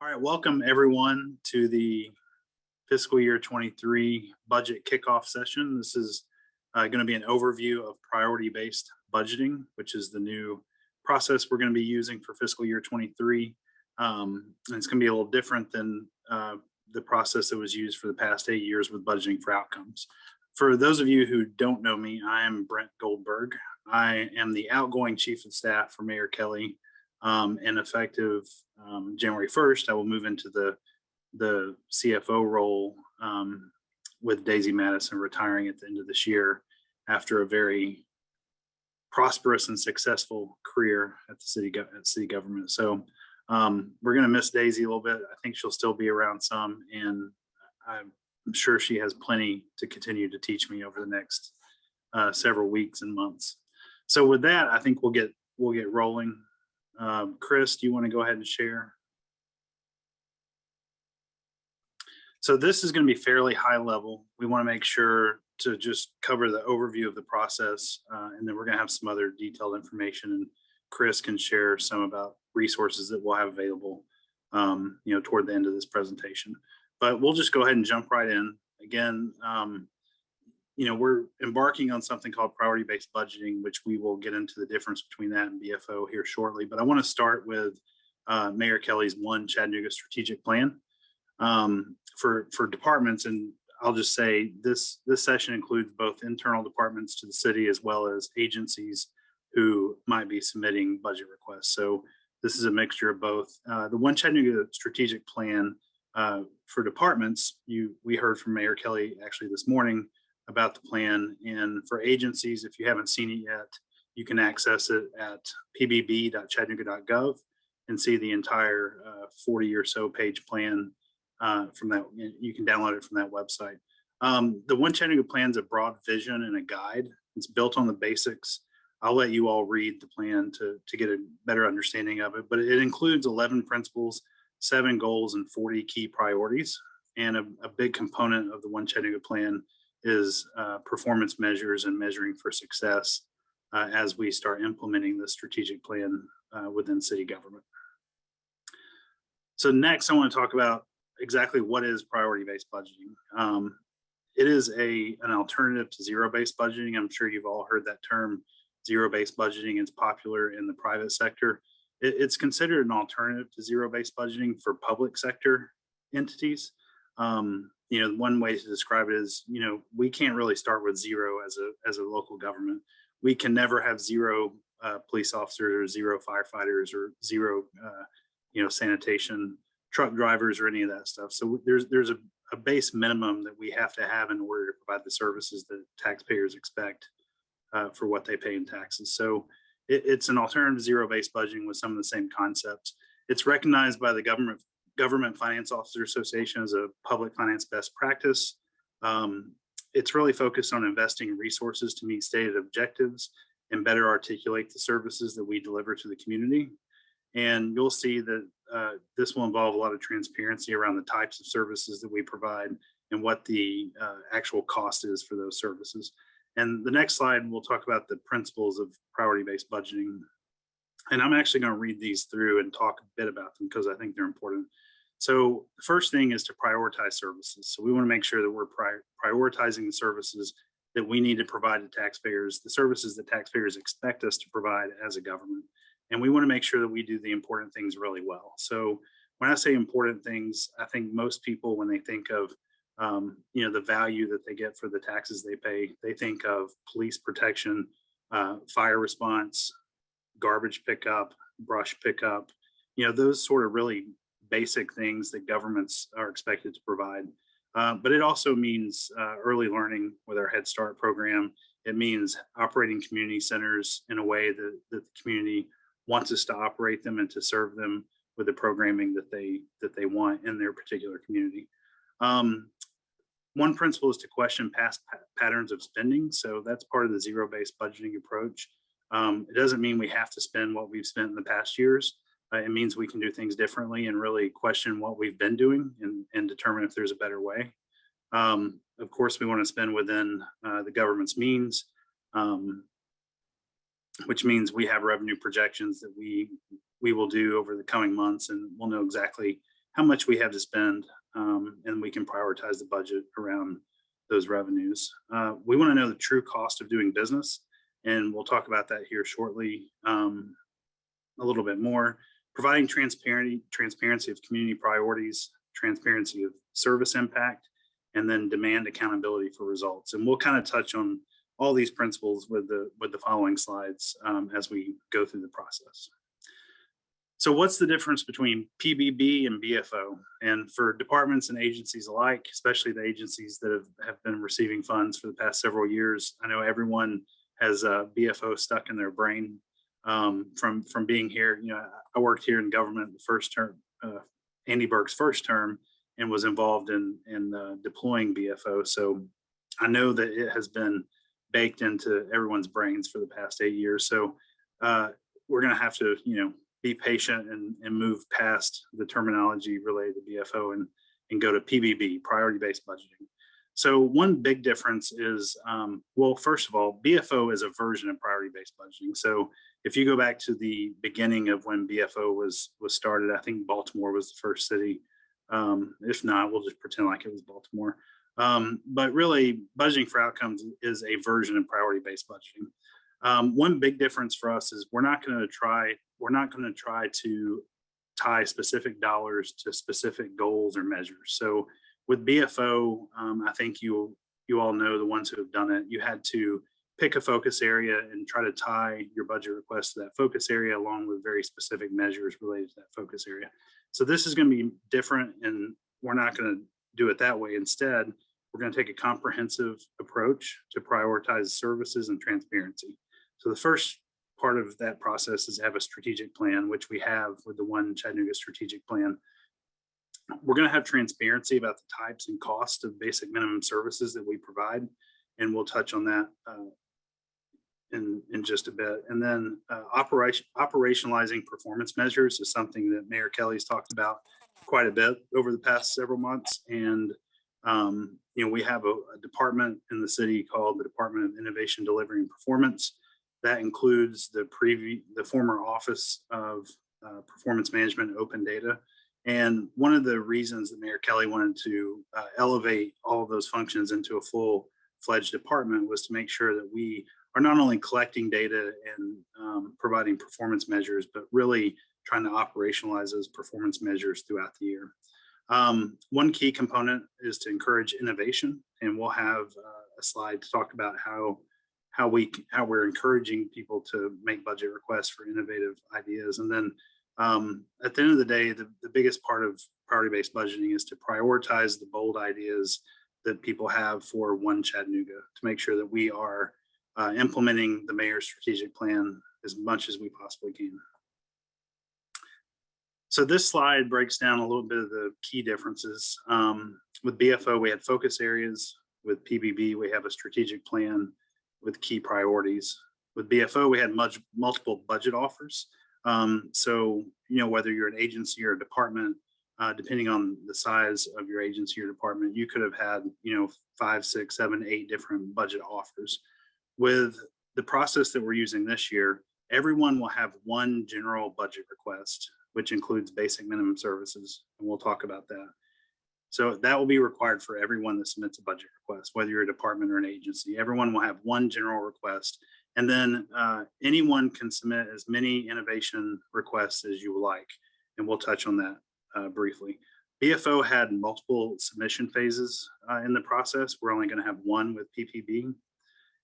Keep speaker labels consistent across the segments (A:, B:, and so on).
A: All right, welcome everyone to the fiscal year 23 budget kickoff session. This is going to be an overview of priority-based budgeting, which is the new process we're going to be using for fiscal year 23. And it's going to be a little different than the process that was used for the past 8 years with budgeting for outcomes. For those of you who don't know me, I am Brent Goldberg. I am the outgoing Chief of Staff for Mayor Kelly. And effective January 1st, I will move into the CFO role with Daisy Madison retiring at the end of this year after a very prosperous and successful career at the city government. So we're going to miss Daisy a little bit. I think she'll still be around some, and I'm sure she has plenty to continue to teach me over the next several weeks and months. So with that, I think we'll get rolling. Chris, do you want to go ahead and share? So this is going to be fairly high level. We want to make sure to just cover the overview of the process, and then we're going to have some other detailed information, and Chris can share some about resources that we'll have available toward the end of this presentation. But we'll just go ahead and jump right in. Again, we're embarking on something called priority-based budgeting, which we will get into the difference between that and BFO here shortly. But I want to start with Mayor Kelly's One Chattanooga strategic plan for departments. And I'll just say this session includes both internal departments to the city as well as agencies who might be submitting budget requests. So this is a mixture of both. The One Chattanooga strategic plan for departments, we heard from Mayor Kelly actually this morning about the plan, and for agencies, if you haven't seen it yet, you can access it at pbb.chattanooga.gov and see the entire 40 or so page plan from that. You can download it from that website. The One Chattanooga plan is a broad vision and a guide. It's built on the basics. I'll let you all read the plan to get a better understanding of it, but it includes 11 principles, 7 goals, and 40 key priorities. And a big component of the One Chattanooga plan is performance measures and measuring for success as we start implementing the strategic plan within city government. So next, I want to talk about exactly what is priority-based budgeting. It is an alternative to zero-based budgeting. I'm sure you've all heard that term, zero-based budgeting. It's popular in the private sector. It's considered an alternative to zero-based budgeting for public sector entities. One way to describe it is, we can't really start with zero as a local government. We can never have zero police officers or zero firefighters or zero, sanitation truck drivers or any of that stuff. So there's a base minimum that we have to have in order to provide the services that taxpayers expect for what they pay in taxes. So it's an alternative to zero-based budgeting with some of the same concepts. It's recognized by the Government Finance Officer Association as a public finance best practice. It's really focused on investing resources to meet stated objectives and better articulate the services that we deliver to the community. And you'll see that this will involve a lot of transparency around the types of services that we provide and what the actual cost is for those services. And the next slide, we'll talk about the principles of priority-based budgeting. And I'm actually going to read these through and talk a bit about them because I think they're important. So the first thing is to prioritize services. So we want to make sure that we're prioritizing the services that we need to provide to taxpayers, the services that taxpayers expect us to provide as a government. And we want to make sure that we do the important things really well. So when I say important things, I think most people, when they think of the value that they get for the taxes they pay, they think of police protection, fire response, garbage pickup, brush pickup, those sort of really basic things that governments are expected to provide. But it also means early learning with our Head Start program. It means operating community centers in a way that the community wants us to operate them and to serve them with the programming that they want in their particular community. One principle is to question past patterns of spending. So that's part of the zero-based budgeting approach. It doesn't mean we have to spend what we've spent in the past years. It means we can do things differently and really question what we've been doing and determine if there's a better way. Of course, we want to spend within the government's means, which means we have revenue projections that we will do over the coming months, and we'll know exactly how much we have to spend, and we can prioritize the budget around those revenues. We want to know the true cost of doing business, and we'll talk about that here shortly a little bit more. Providing transparency of community priorities, transparency of service impact, and then demand accountability for results. And we'll kind of touch on all these principles with the following slides as we go through the process. So what's the difference between PBB and BFO? And for departments and agencies alike, especially the agencies that have been receiving funds for the past several years, I know everyone has BFO stuck in their brain from being here. You know, I worked here in government the first term, Andy Burke's first term, and was involved in deploying BFO. So I know that it has been baked into everyone's brains for the past 8 years. So we're going to have to, you know, be patient and move past the terminology related to BFO and go to PBB, priority-based budgeting. So one big difference is, well, first of all, BFO is a version of priority-based budgeting. So if you go back to the beginning of when BFO was started, I think Baltimore was the first city. If not, we'll just pretend like it was Baltimore. But really, budgeting for outcomes is a version of priority-based budgeting. One big difference for us is we're not going to try to tie specific dollars to specific goals or measures. So with BFO, I think you all know, the ones who have done it, you had to pick a focus area and try to tie your budget request to that focus area along with very specific measures related to that focus area. So this is going to be different, and we're not going to do it that way. Instead, we're going to take a comprehensive approach to prioritize services and transparency. So the first part of that process is to have a strategic plan, which we have with the One Chattanooga strategic plan. We're going to have transparency about the types and cost of basic minimum services that we provide, and we'll touch on that in just a bit. And then operationalizing performance measures is something that Mayor Kelly's talked about quite a bit over the past several months. And you know, we have a department in the city called the Department of Innovation, Delivery, and Performance. That includes the former Office of Performance Management, Open Data. And one of the reasons that Mayor Kelly wanted to elevate all of those functions into a full-fledged department was to make sure that we are not only collecting data and providing performance measures, but really trying to operationalize those performance measures throughout the year. One key component is to encourage innovation, and we'll have a slide to talk about how we're encouraging people to make budget requests for innovative ideas. And then at the end of the day, the biggest part of priority-based budgeting is to prioritize the bold ideas that people have for One Chattanooga, to make sure that we are implementing the mayor's strategic plan as much as we possibly can. So this slide breaks down a little bit of the key differences. With BFO, we had focus areas. With PBB, we have a strategic plan with key priorities. With BFO, we had multiple budget offers. So, you know, whether you're an agency or a department, depending on the size of your agency or department, you could have had, you know, 5, 6, 7, 8 different budget offers. With the process that we're using this year, everyone will have one general budget request, which includes basic minimum services, and we'll talk about that. So that will be required for everyone that submits a budget request, whether you're a department or an agency. Everyone will have one general request, and then anyone can submit as many innovation requests as you like, and we'll touch on that briefly. BFO had multiple submission phases in the process. We're only going to have one with PPB.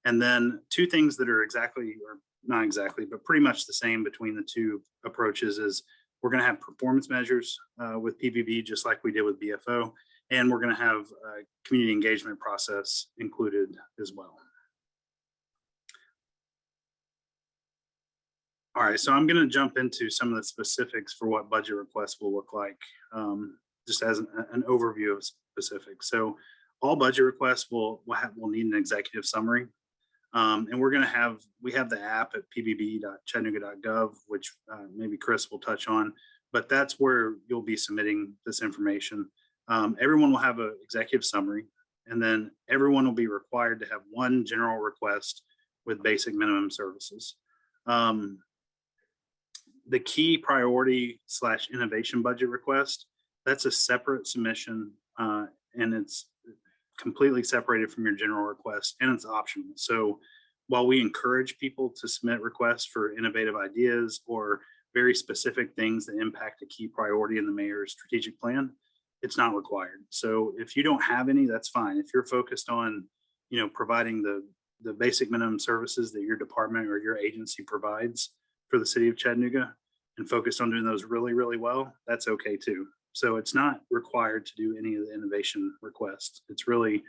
A: And then two things that are exactly, or not exactly, but pretty much the same between the two approaches is we're going to have performance measures with PBB, just like we did with BFO, and we're going to have a community engagement process included as well. All right, so I'm going to jump into some of the specifics for what budget requests will look like, just as an overview of specifics. So all budget requests will need an executive summary. And we have the app at pbb.chattanooga.gov, which maybe Chris will touch on, but that's where you'll be submitting this information. Everyone will have an executive summary, and then everyone will be required to have one general request with basic minimum services. The key priority / innovation budget request That's a separate submission, and it's completely separated from your general request, and it's optional. So while we encourage people to submit requests for innovative ideas or very specific things that impact a key priority in the mayor's strategic plan, it's not required. So if you don't have any, that's fine. If you're focused on, providing the basic minimum services that your department or your agency provides for the city of Chattanooga and focused on doing those really, really well, that's okay too. So it's not required to do any of the innovation requests. It's really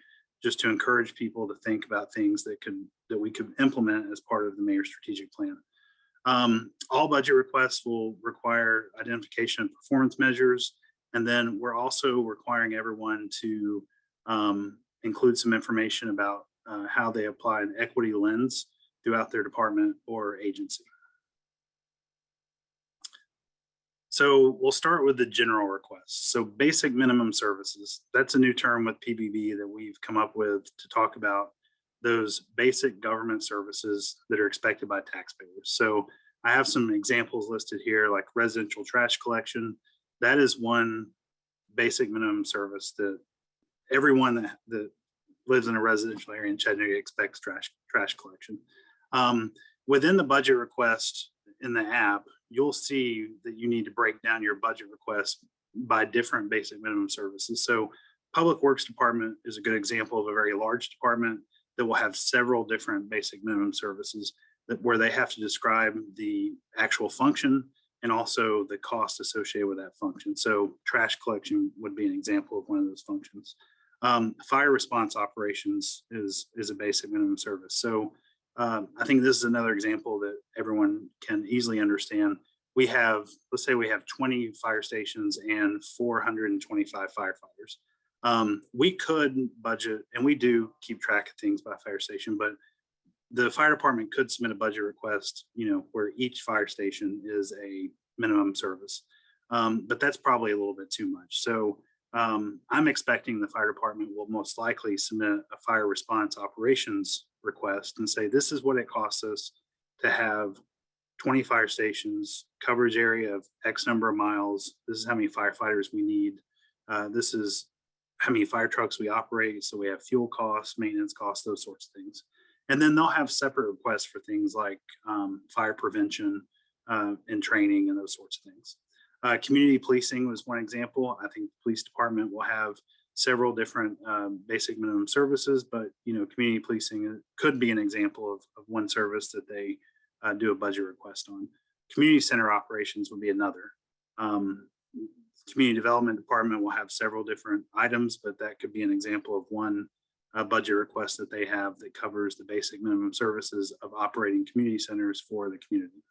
A: just to encourage people to think about things that we could implement as part of the mayor's strategic plan. All budget requests will require identification of performance measures. And then we're also requiring everyone to include some information about how they apply an equity lens throughout their department or agency. So we'll start with the general requests. So basic minimum services, that's a new term with PBB that we've come up with to talk about those basic government services that are expected by taxpayers. So I have some examples listed here, like residential trash collection. That is one basic minimum service that everyone that lives in a residential area in Chattanooga expects trash collection. Within the budget request in the app, you'll see that you need to break down your budget request by different basic minimum services. So Public Works Department is a good example of a very large department that will have several different basic minimum services where they have to describe the actual function and also the cost associated with that function. So trash collection would be an example of one of those functions. Fire response operations is a basic minimum service. So I think this is another example that everyone can easily understand. Let's say we have 20 fire stations and 425 firefighters. We could budget, and we do keep track of things by fire station, but the fire department could submit a budget request, where each fire station is a minimum service. But that's probably a little bit too much. So I'm expecting the fire department will most likely submit a fire response operations request and say, this is what it costs us to have 20 fire stations, coverage area of X number of miles. This is how many firefighters we need. This is how many fire trucks we operate. So we have fuel costs, maintenance costs, those sorts of things. And then they'll have separate requests for things like fire prevention and training and those sorts of things. Community policing was one example. I think the police department will have several different basic minimum services, but community policing could be an example of one service that they do a budget request on. Community center operations would be another. Community development department will have several different items, but that could be an example of one budget request that they have that covers the basic minimum services of operating community centers for the community.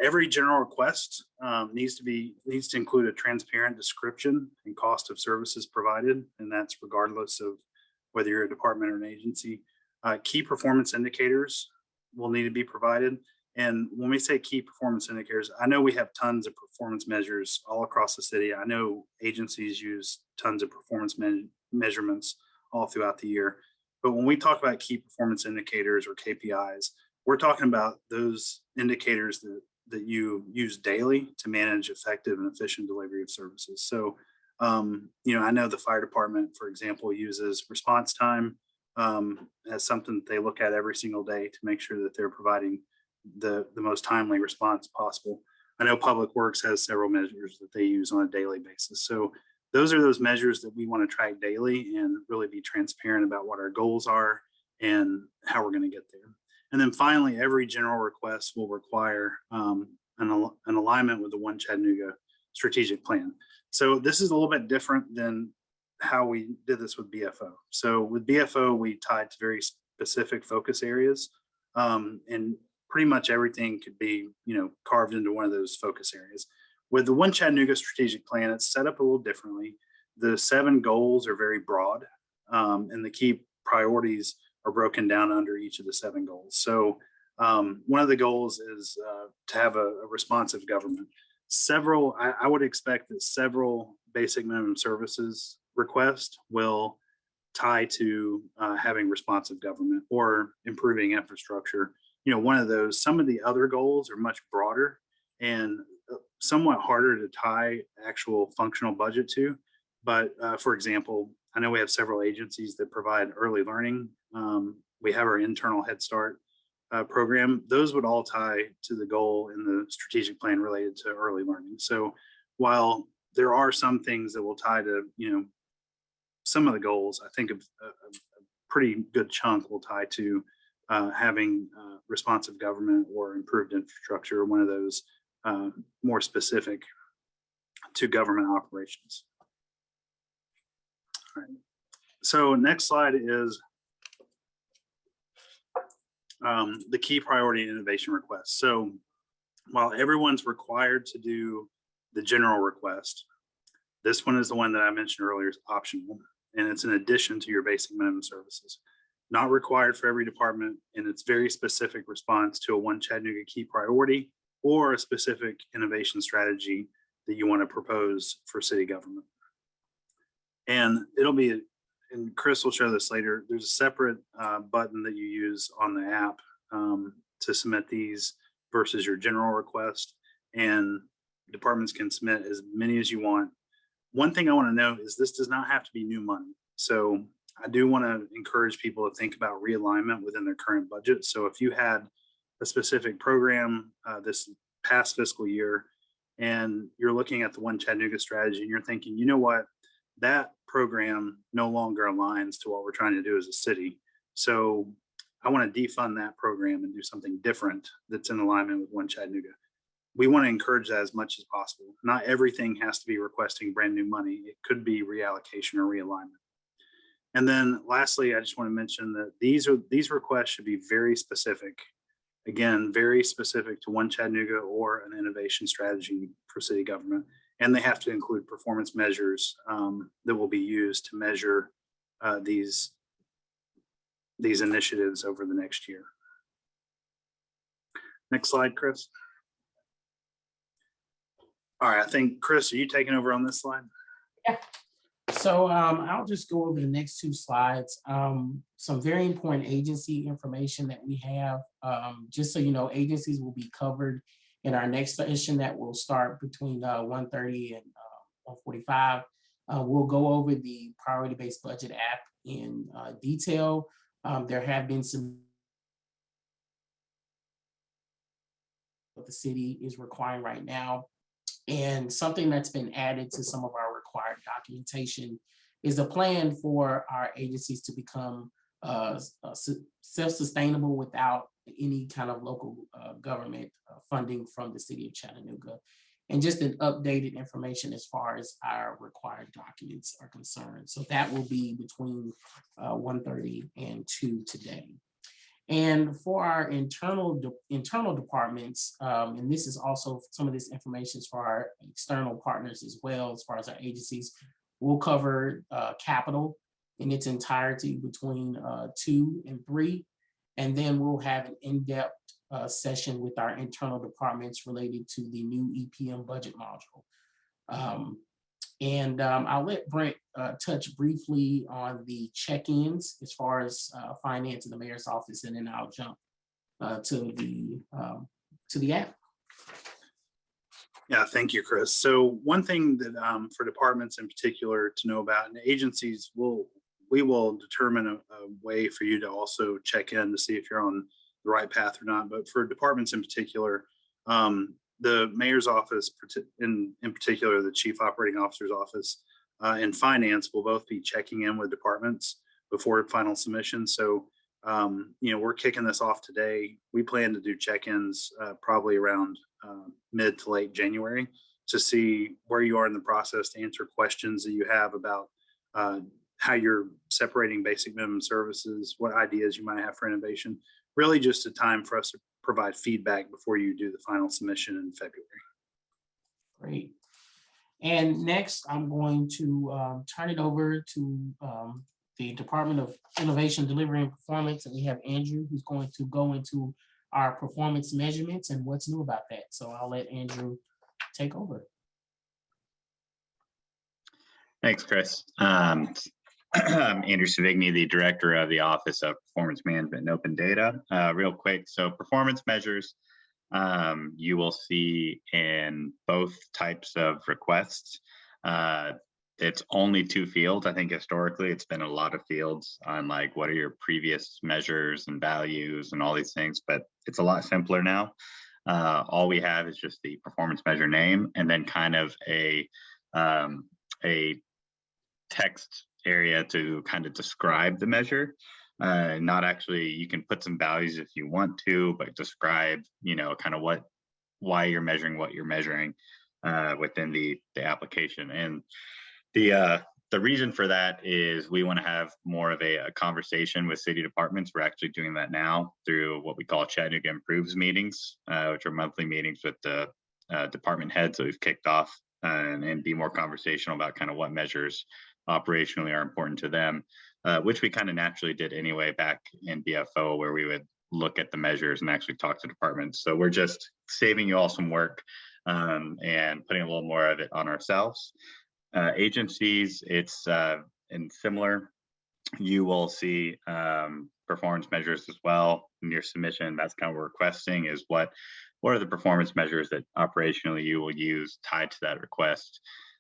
A: Every general request needs to include a transparent description and cost of services provided, and that's regardless of whether you're a department or an agency. Key performance indicators will need to be provided. And when we say key performance indicators, I know we have tons of performance measures all across the city. I know agencies use tons of performance measurements all throughout the year. But when we talk about key performance indicators or KPIs, we're talking about those indicators that you use daily to manage effective and efficient delivery of services. So, I know the fire department, for example, uses response time as something that they look at every single day to make sure that they're providing the most timely response possible. I know Public Works has several measures that they use on a daily basis. So those are those measures that we want to track daily and really be transparent about what our goals are and how we're going to get there. And then finally, every general request will require an alignment with the One Chattanooga strategic plan. So this is a little bit different than how we did this with BFO. So with BFO, we tied to very specific focus areas, and pretty much everything could be, carved into one of those focus areas. With the One Chattanooga strategic plan, it's set up a little differently. The 7 goals are very broad, and the key priorities are broken down under each of the 7 goals. So one of the goals is to have a responsive government. I would expect that several basic minimum services requests will tie to having responsive government or improving infrastructure. One of those. Some of the other goals are much broader, and somewhat harder to tie actual functional budget to. But for example, I know we have several agencies that provide early learning. We have our internal Head Start program. Those would all tie to the goal in the strategic plan related to early learning. So while there are some things that will tie to, some of the goals, I think a pretty good chunk will tie to having responsive government or improved infrastructure, one of those more specific to government operations. All right. So next slide is the key priority and innovation requests. So while everyone's required to do the general request, this one is the one that I mentioned earlier is optional, and it's in addition to your basic minimum services. Not required for every department, and it's very specific response to a One Chattanooga key priority or a specific innovation strategy that you want to propose for city government. And it'll be, and Chris will show this later, there's a separate button that you use on the app to submit these versus your general request, and departments can submit as many as you want. One thing I want to note is this does not have to be new money. So I do want to encourage people to think about realignment within their current budget. So if you had a specific program this past fiscal year and you're looking at the One Chattanooga strategy and you're thinking, you know what, that program no longer aligns to what we're trying to do as a city. So I want to defund that program and do something different that's in alignment with One Chattanooga. We want to encourage that as much as possible. Not everything has to be requesting brand new money. It could be reallocation or realignment. And then lastly, I just want to mention that these requests should be very specific. Again, very specific to One Chattanooga or an innovation strategy for city government. And they have to include performance measures that will be used to measure these initiatives over the next year. Next slide, Chris. All right, I think, Chris, are you taking over on this slide?
B: Yeah. So I'll just go over the next two slides. Some very important agency information that we have. Just so you know, agencies will be covered in our next session that will start between 1:30 and 1:45. We'll go over the priority-based budget app in detail. There have been some what the city is requiring right now. And something that's been added to some of our required documentation is a plan for our agencies to become self-sustainable without any kind of local government funding from the city of Chattanooga. And just an updated information as far as our required documents are concerned. So that will be between 1:30 and 2 today. And for our internal departments, and this is also some of this information is for our external partners as well, as far as our agencies, we'll cover capital in its entirety between 2 and 3. And then we'll have an in-depth session with our internal departments related to the new EPM budget module. I'll let Brent touch briefly on the check-ins as far as finance in the mayor's office, and then I'll jump to the app.
A: Yeah, thank you, Chris. So one thing that for departments in particular to know about, and agencies we will determine a way for you to also check in to see if you're on the right path or not. But for departments in particular, the mayor's office, in particular, the chief operating officer's office and finance will both be checking in with departments before final submission. So, we're kicking this off today. We plan to do check-ins probably around mid to late January to see where you are in the process, to answer questions that you have about how you're separating basic minimum services, what ideas you might have for innovation. Really just a time for us to provide feedback before you do the final submission in February.
B: Great. And next, I'm going to turn it over to the Department of Innovation, Delivery, and Performance. And we have Andrew, who's going to go into our performance measurements and what's new about that. So I'll let Andrew take over.
C: Thanks, Chris. I'm Andrew Savigny, the Director of the Office of Performance Management and Open Data. Real quick, so performance measures you will see in both types of requests, it's only 2 fields. I think historically it's been a lot of fields on like what are your previous measures and values and all these things, but it's a lot simpler now. All we have is just the performance measure name and then kind of a text area to kind of describe the measure. Not actually, you can put some values if you want to, but describe, kind of why you're measuring what you're measuring within the application. And the reason for that is we want to have more of a conversation with city departments. We're actually doing that now through what we call Chattanooga Improves meetings, which are monthly meetings with the department heads that we've kicked off and be more conversational about kind of what measures operationally are important to them, which we kind of naturally did anyway back in BFO, where we would look at the measures and actually talk to departments. So we're just saving you all some work and putting a little more of it on ourselves. Agencies, it's and similar. You will see performance measures as well in your submission. That's kind of what we're requesting is what are the performance measures that operationally you will use tied to that request.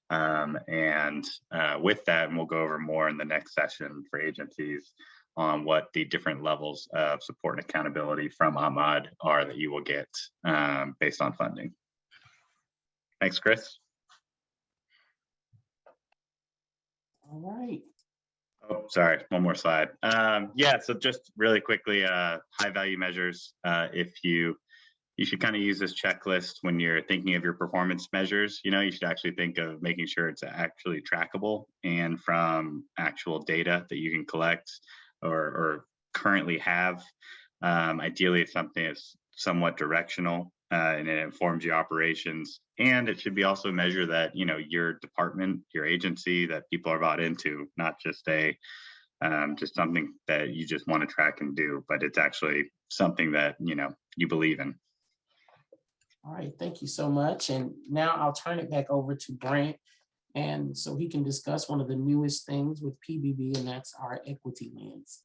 C: With that, and we'll go over more in the next session for agencies on what the different levels of support and accountability from Ahmad are that you will get based on funding. Thanks, Chris.
B: All right.
C: Oh, sorry, one more slide. Yeah, so just really quickly, high value measures. If you should kind of use this checklist when you're thinking of your performance measures. You should actually think of making sure it's actually trackable and from actual data that you can collect or currently have. Ideally, it's something that's somewhat directional and it informs your operations. And it should be also a measure that, your department, your agency, that people are bought into, not just just something that you just want to track and do, but it's actually something that, you believe in.
B: All right, thank you so much. And now I'll turn it back over to Brent. And so he can discuss one of the newest things with PBB, and that's our equity lens.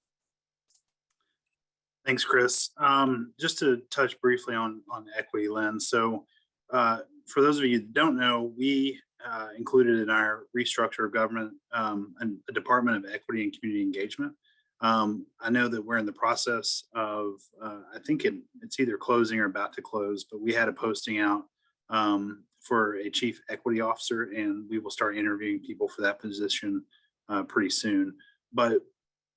A: Thanks, Chris. Just to touch briefly on equity lens. So for those of you that don't know, we included in our restructure of government a Department of Equity and Community Engagement. I know that we're in the process of, I think it's either closing or about to close, but we had a posting out for a chief equity officer, and we will start interviewing people for that position pretty soon. But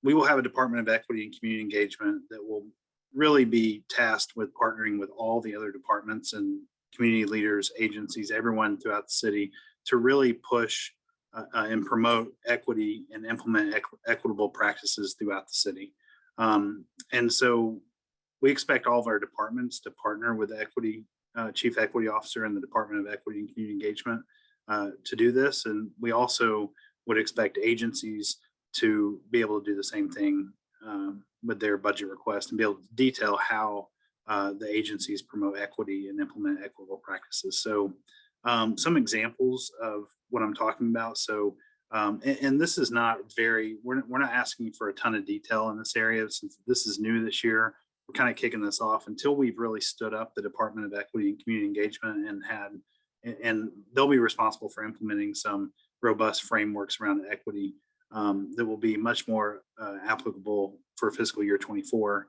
A: we will have a Department of Equity and Community Engagement that will really be tasked with partnering with all the other departments and community leaders, agencies, everyone throughout the city to really push and promote equity and implement equitable practices throughout the city. And so we expect all of our departments to partner with the chief equity officer and the Department of Equity and Community Engagement to do this. And we also would expect agencies to be able to do the same thing with their budget request and be able to detail how the agencies promote equity and implement equitable practices. So some examples of what I'm talking about. So, and this is not we're not asking for a ton of detail in this area since this is new this year. We're kind of kicking this off until we've really stood up the Department of Equity and Community Engagement and they'll be responsible for implementing some robust frameworks around equity that will be much more applicable for fiscal year 24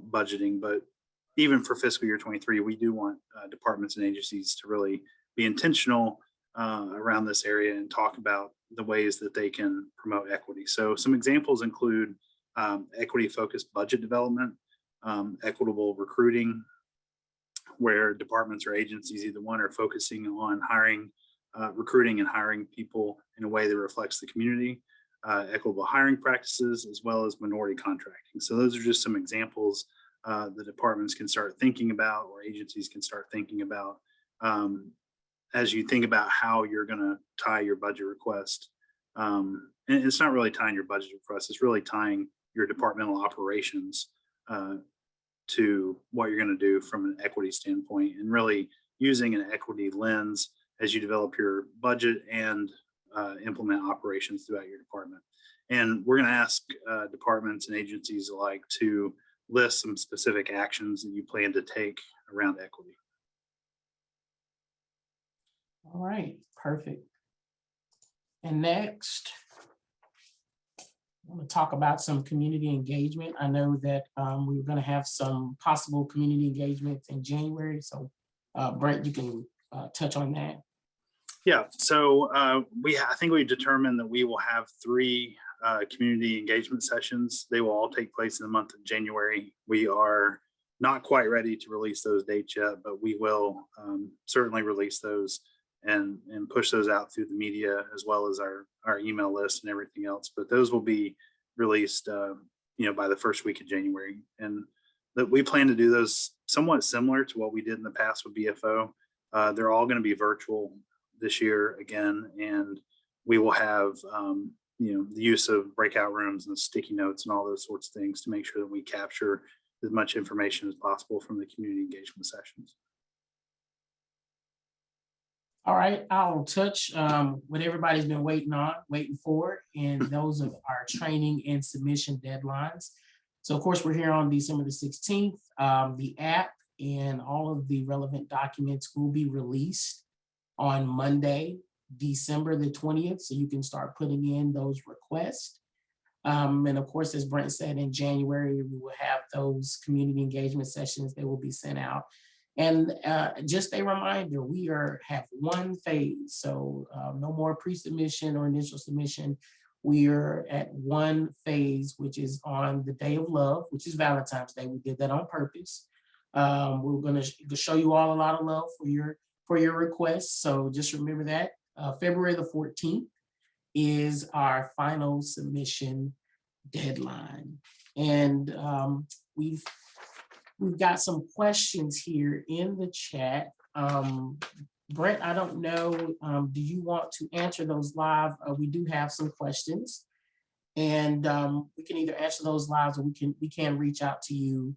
A: budgeting. But even for fiscal year 23, we do want departments and agencies to really be intentional around this area and talk about the ways that they can promote equity. So some examples include equity-focused budget development, equitable recruiting, where departments or agencies, either one, are focusing on recruiting and hiring people in a way that reflects the community, equitable hiring practices, as well as minority contracting. So those are just some examples the departments can start thinking about, or agencies can start thinking about as you think about how you're going to tie your budget request. And it's not really tying your budget request, it's really tying your departmental operations to what you're going to do from an equity standpoint, and really using an equity lens as you develop your budget and implement operations throughout your department. And we're going to ask departments and agencies alike to list some specific actions that you plan to take around equity.
B: All right, perfect. And next, I want to talk about some community engagement. I know that we're going to have some possible community engagements in January. So Brent, you can touch on that.
A: Yeah, so I think we determined that we will have 3 community engagement sessions. They will all take place in the month of January. We are not quite ready to release those dates yet, but we will certainly release those and push those out through the media as well as our email list and everything else. But those will be released, by the first week of January, and that we plan to do those somewhat similar to what we did in the past with BFO. They're all going to be virtual this year again, and we will have the use of breakout rooms and sticky notes and all those sorts of things to make sure that we capture as much information as possible from the community engagement sessions.
B: All right, I'll touch what everybody's been waiting for, and those are our training and submission deadlines. So of course, we're here on December the 16th. The app and all of the relevant documents will be released on Monday, December the 20th. So you can start putting in those requests. And of course, as Brent said, in January, we will have those community engagement sessions that will be sent out. And just a reminder, we have 1 phase. So no more pre-submission or initial submission. We are at 1 phase, which is on the day of love, which is Valentine's Day. We did that on purpose. We're going to show you all a lot of love for your requests. So just remember that February the 14th is our final submission deadline. And we've got some questions here in the chat. Brent, I don't know, do you want to answer those live? We do have some questions, and we can either answer those live, or we can reach out to you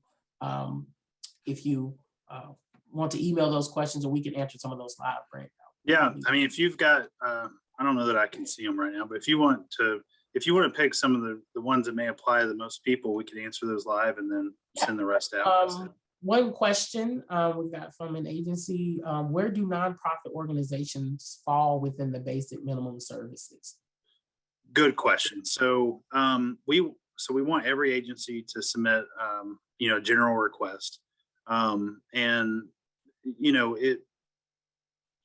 B: if you want to email those questions, or we can answer some of those live, Brent.
A: Yeah, I mean, if you've got, I don't know that I can see them right now, but if you want to pick some of the ones that may apply to the most people, we can answer those live and then send the rest out.
B: One question we got from an agency: where do nonprofit organizations fall within the basic minimum services?
A: Good question. So we want every agency to submit a general request, and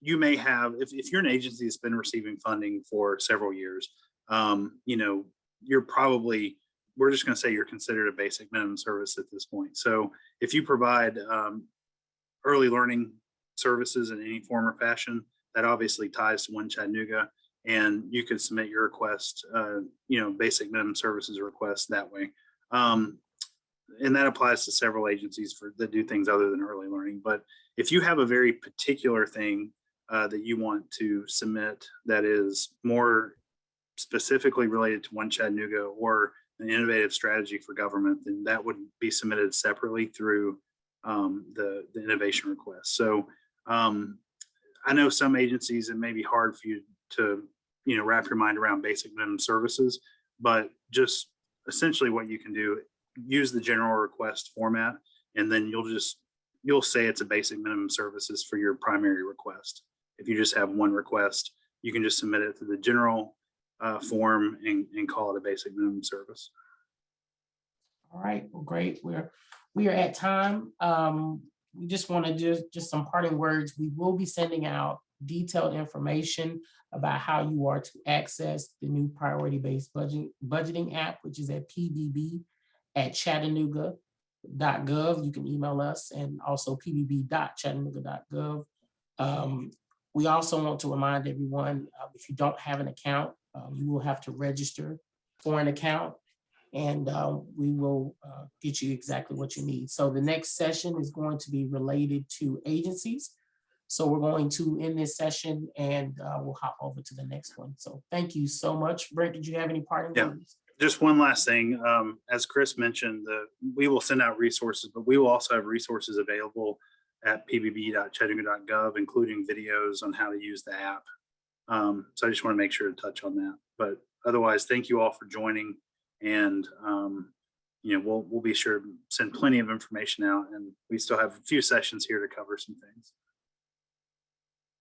A: you may have, if you're an agency that's been receiving funding for several years, you're probably, we're just going to say you're considered a basic minimum service at this point. So if you provide early learning services in any form or fashion, that obviously ties to One Chattanooga, and you could submit your request, basic minimum services request that way. And that applies to several agencies that do things other than early learning. But if you have a very particular thing that you want to submit that is more specifically related to One Chattanooga or an innovative strategy for government, then that would be submitted separately through the innovation request. So I know some agencies, it may be hard for you to wrap your mind around basic minimum services, but just essentially what you can do, use the general request format, and then you'll say it's a basic minimum services for your primary request. If you just have one request, you can just submit it to the general form and call it a basic minimum service.
B: All right, well, great. We are at time. We just want to do just some parting words. We will be sending out detailed information about how you are to access the new priority-based budgeting app, which is at pbb@chattanooga.gov. You can email us, and also pbb.chattanooga.gov. We also want to remind everyone, if you don't have an account, you will have to register for an account, and we will get you exactly what you need. So the next session is going to be related to agencies. So we're going to end this session, and we'll hop over to the next one. So thank you so much. Brent, did you have any parting words?
A: Just one last thing. As Chris mentioned, we will send out resources, but we will also have resources available at pbb.chattanooga.gov, including videos on how to use the app. So I just want to make sure to touch on that. But otherwise, thank you all for joining. And we'll be sure to send plenty of information out, and we still have a few sessions here to cover some things.